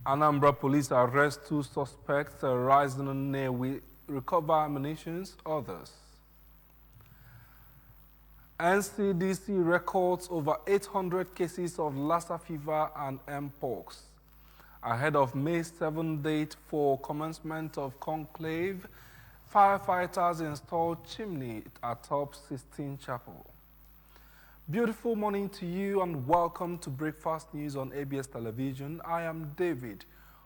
Anambra police arrest 2 suspects terrorizing Nnewi, recover ammunitions, others. NCDC records over 800 cases of Lassa fever and Mpox. Ahead of May 7th date for commencement of conclave, firefighters installed chimney atop Sistine Chapel. Beautiful morning to you and welcome to Breakfast News on ABS Television. I am David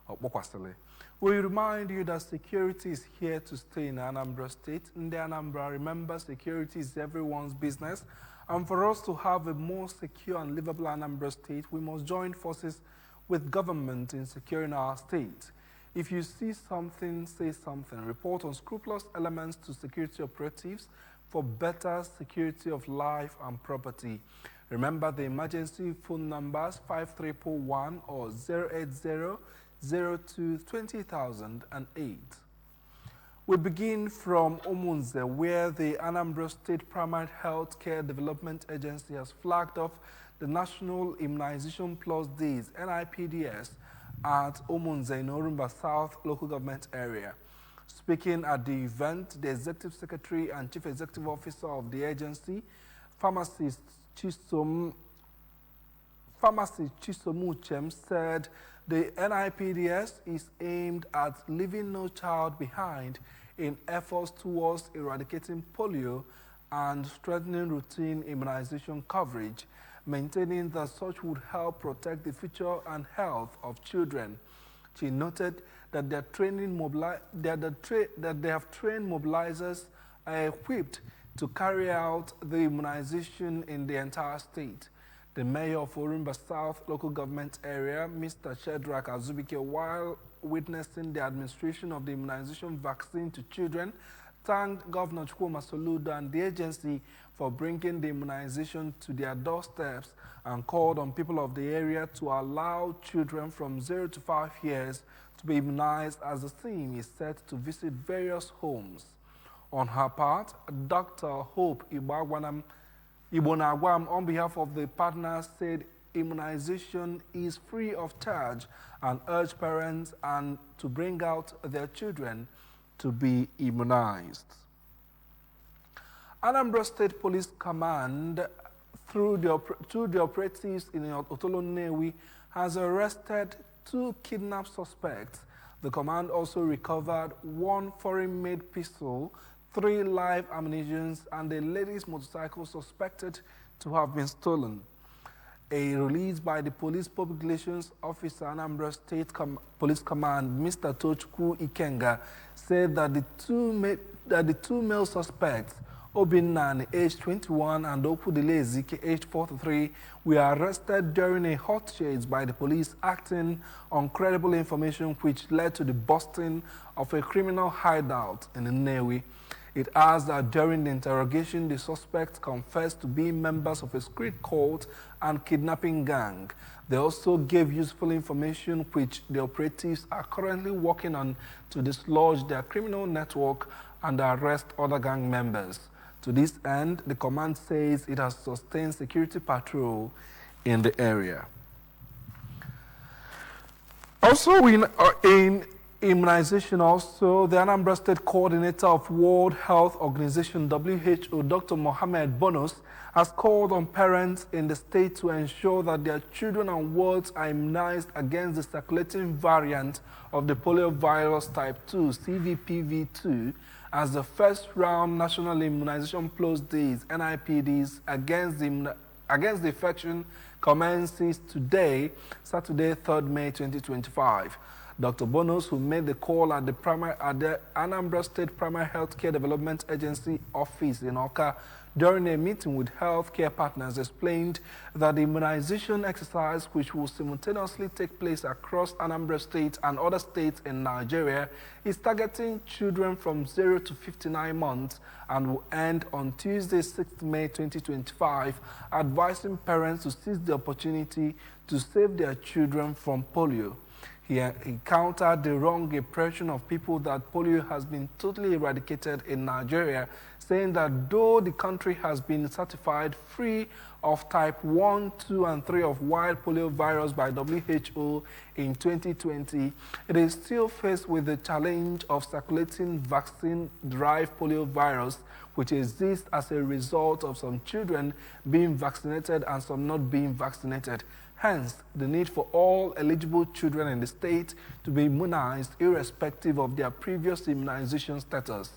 Okpokwasile. We remind you that security is here to stay in Anambra State. In the Anambra, remember, security is everyone's business. And for us to have a more secure and livable Anambra State, we must join forces with government in securing our state. If you see something, say something. Report unscrupulous elements to security operatives for better security of life and property. Remember the emergency phone numbers 5301 or 080-02-20008. We begin from Omunze, where the Anambra State Primary Health Care Development Agency has flagged off the National Immunization Plus Days, NIPDS, at Omunze in Orumba South local government area. Speaking at the event, the Executive Secretary and Chief Executive Officer of the agency, Pharmacist Chisomu Chem, said the NIPDS is aimed at leaving no child behind in efforts towards eradicating polio and strengthening routine immunization coverage, maintaining that such would help protect the future and health of children. She noted that they have trained mobilizers equipped to carry out the immunization in the entire state. The mayor of Orumba South local government area, Mr. Shedrack Azubike, while witnessing the administration of the immunization vaccine to children, thanked Governor Chukwuma Soludo and the agency for bringing the immunization to their doorsteps and called on people of the area to allow children from 0 to 5 years to be immunized as the team is set to visit various homes. On her part, Dr. Hope Ibonagwam, on behalf of the partners, said immunization is free of charge and urged parents to bring out their children to be immunized. Anambra State Police Command, through the operatives in Otolo Nnewi, has arrested 2 kidnapped suspects. The command also recovered 1 foreign-made pistol, 3 live ammunitions, and a lady's motorcycle suspected to have been stolen. A release by the Police Public Relations Officer, Anambra State Police Command, Mr. Tochukwu Ikenga, said that the two male suspects, Obinnan, aged 21, and Okudile Ezike, aged 43, were arrested during a hot chase by the police acting on credible information which led to the busting of a criminal hideout in Nnewi. It adds that during the interrogation, the suspects confessed to being members of a street cult and kidnapping gang. They also gave useful information which the operatives are currently working on to dislodge their criminal network and arrest other gang members. To this end, the command says it has sustained security patrol in the area. Also in immunization, the Anambra State Coordinator of World Health Organization, WHO, Dr. Mohamed Bonos, has called on parents in the state to ensure that their children and wards are immunized against the circulating variant of the poliovirus type 2, CVPV2, as the first round National Immunization Plus Days, NIPDs, against the infection commences today, Saturday, 3rd May 2025. Dr. Bonos, who made the call at the Anambra State Primary Healthcare Development Agency office in Oka during a meeting with healthcare partners, explained that the immunization exercise, which will simultaneously take place across Anambra State and other states in Nigeria, is targeting children from 0 to 59 months and will end on Tuesday, 6th May 2025, advising parents to seize the opportunity to save their children from polio. He countered the wrong impression of people that polio has been totally eradicated in Nigeria, saying that though the country has been certified free of type 1, 2, and 3 of wild polio virus by WHO in 2020, it is still faced with the challenge of circulating vaccine-derived polio virus, which exists as a result of some children being vaccinated and some not being vaccinated. Hence, the need for all eligible children in the state to be immunized irrespective of their previous immunization status.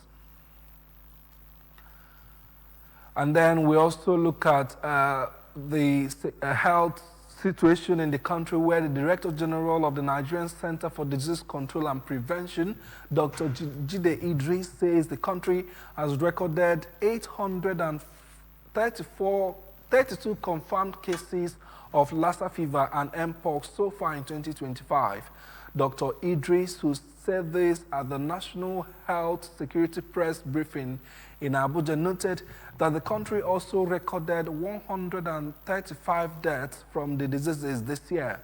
And then we also look at the health situation in the country, where the Director General of the Nigerian Center for Disease Control and Prevention, Dr. Jide Idris, says the country has recorded 832 confirmed cases of Lassa fever and Mpox so far in 2025. Dr. Idris, who said this at the National Health Security Press Briefing in Abuja, noted that the country also recorded 135 deaths from the diseases this year.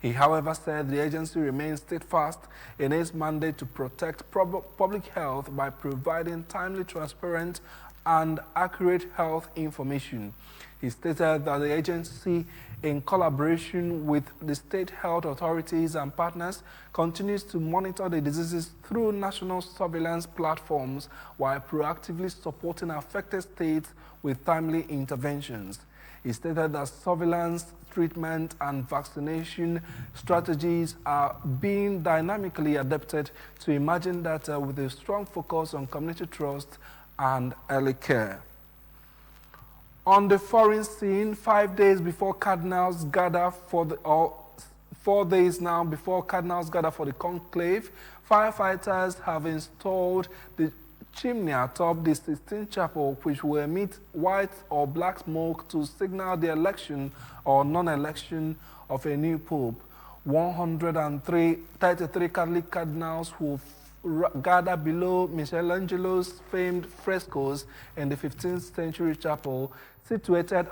He, however, said the agency remains steadfast in its mandate to protect public health by providing timely, transparent, and accurate health information. He stated that the agency, in collaboration with the state health authorities and partners, continues to monitor the diseases through national surveillance platforms while proactively supporting affected states with timely interventions. He stated that surveillance, treatment, and vaccination strategies are being dynamically adapted to emerging data with a strong focus on community trust and early care. On the foreign scene, 5 days before cardinals gather for the, 4 days now before cardinals gather for the conclave, firefighters have installed the chimney atop the Sistine Chapel, which will emit white or black smoke to signal the election or non-election of a new pope. 133 Catholic cardinals will gather below Michelangelo's famed frescoes in the 15th century chapel, situated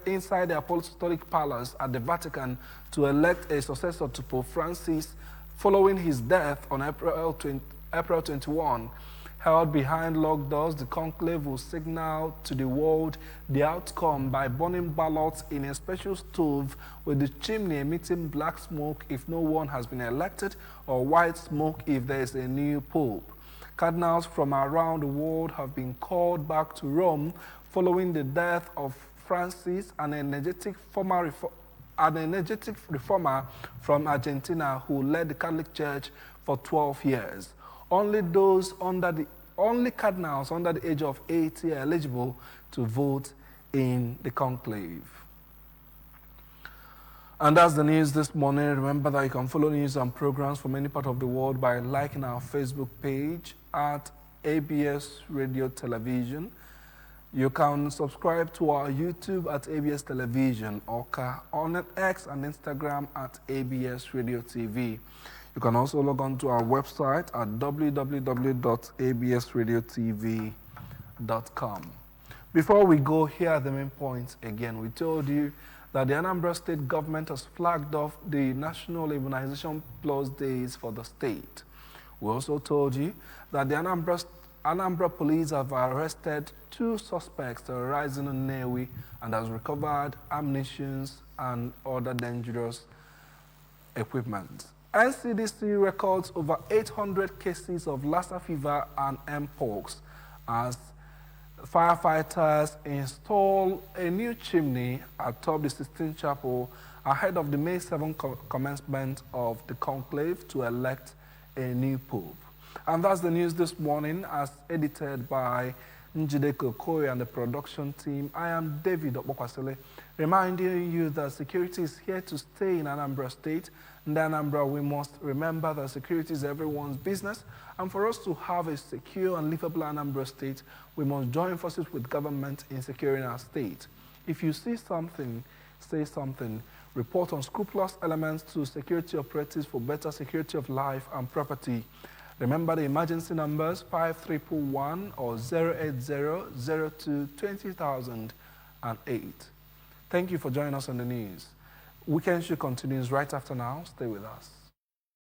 inside the Apostolic Palace at the Vatican, to elect a successor to Pope Francis following his death on April 21. Held behind locked doors, the conclave will signal to the world the outcome by burning ballots in a special stove, with the chimney emitting black smoke if no one has been elected, or white smoke if there is a new pope. Cardinals from around the world have been called back to Rome following the death of Francis, an energetic reformer from Argentina who led the Catholic Church for 12 years. Only cardinals under the age of 80 are eligible to vote in the conclave. And that's the news this morning. Remember that you can follow news and programs from any part of the world by liking our Facebook page at ABS Radio Television. You can subscribe to our YouTube at ABS Television, or on X and Instagram at ABS Radio TV. You can also log on to our website at www.absradiotv.com. Before we go, here are the main points again. We told you that the Anambra State government has flagged off the National Immunization Plus days for the state. We also told you that the Anambra police have arrested 2 suspects terrorizing in Nnewi and has recovered ammunition and other dangerous equipment. NCDC records over 800 cases of Lassa fever and Mpox as firefighters install a new chimney atop the Sistine Chapel ahead of the May 7 commencement of the conclave to elect a new pope. And that's the news this morning, as edited by Njideko Koye and the production team. I am David Okpokwasile, reminding you that security is here to stay in Anambra State. In Anambra, we must remember that security is everyone's business, and for us to have a secure and livable Anambra State, we must join forces with government in securing our state. If you see something, say something. Report unscrupulous elements to security operatives for better security of life and property. Remember the emergency numbers 5311 or 08002200008. Thank you for joining us on the news. Weekend Show continues right after now. Stay with us.